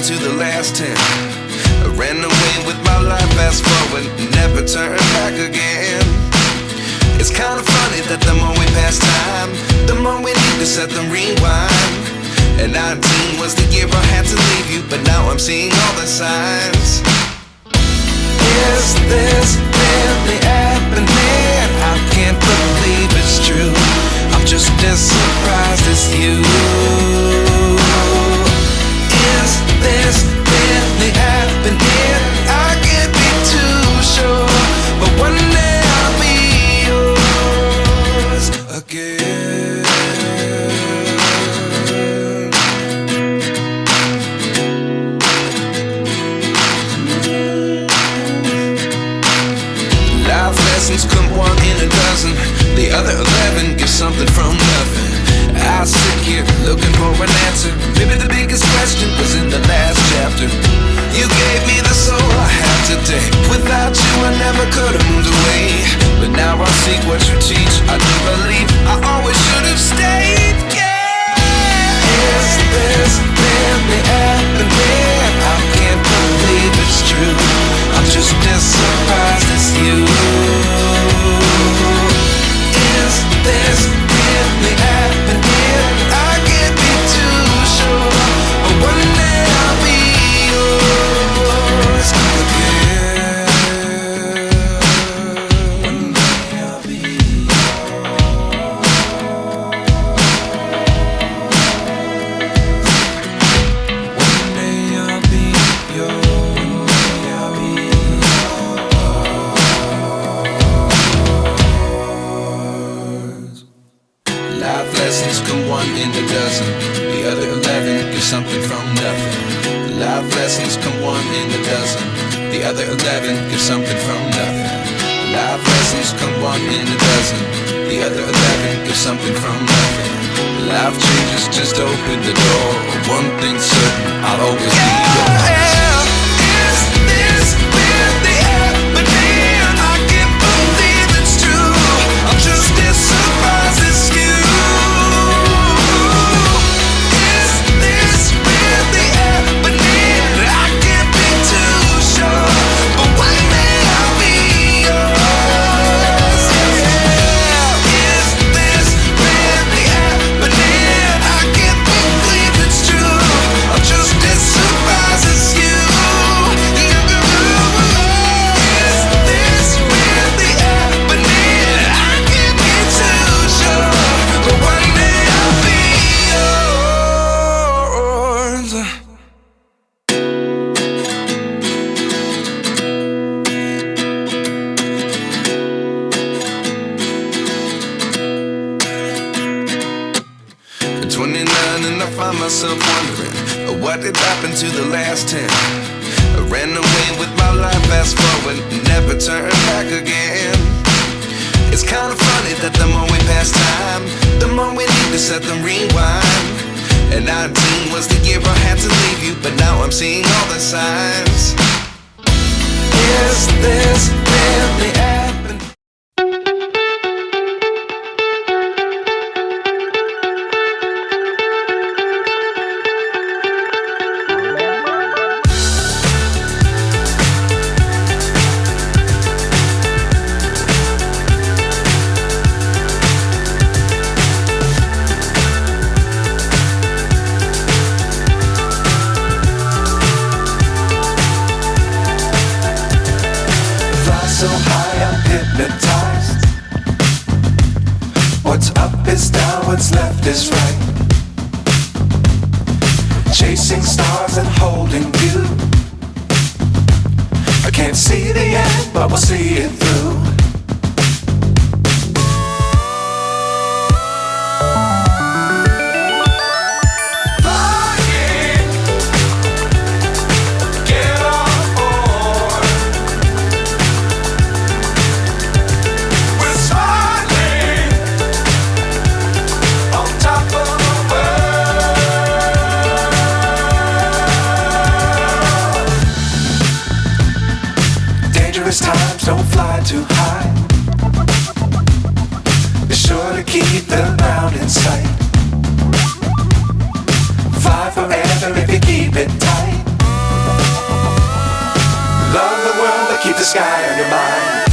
to the last 10. I ran away with my life, fast forward, never turn back again. It's kinda funny that the more we pass time, the more we need to set them rewind. And 19 was the year I had to leave you, but now I'm seeing all the signs. Is this really happening? I can't believe it's true. I'm just as surprised as you. Is this really happening? I can't be too sure, but one day I'll be yours again. Life lessons come one in a dozen. The other 11 give something from nothing. I sit here looking for an answer. Maybe the biggest question was in the last chapter. You gave me the soul I have today. Without you I never could have moved away. But now I see what you teach. I do believe I always should have stayed. Yeah. Is this really happening? I can't believe it's true. I'm just as surprised as you. Is this really happening? I can't be too sure, but one day I'll be yours again. One day I'll be yours. One day I'll be yours. One day I'll be yours. Life lessons come one in a dozen. The other 11 give something from nothing. Life lessons come one in a dozen. The other 11 give something from nothing. Life lessons come one in a dozen. The other 11 give something from nothing. Life changes just open the door. One thing's certain, I'll always be yours. Is this really happening? I can't believe it's true. I'm just as surprised as you. Is this really happening? I can't be too sure, but one day I'll be yours. Yeah. Is this really happening? I can't believe it's true. I'm just as surprised as you. Is this really happening? I can't be too sure, but one day I'll be yours. 29 and I find myself wondering, what did happen to the last 10? I ran away with my life, fast forward, never turn back again. It's kinda funny that the more we pass time, the more we need to set them rewind. And 19 was the year I had to leave you, but now I'm seeing all the signs. Is this really happening? So high I'm hypnotized. What's up is down, what's left is right. Chasing stars and holding you. I can't see the end, but we'll see it through. Dangerous times, don't fly too high. Be sure to keep the ground in sight. Fly forever if you keep it tight. sky on your mind.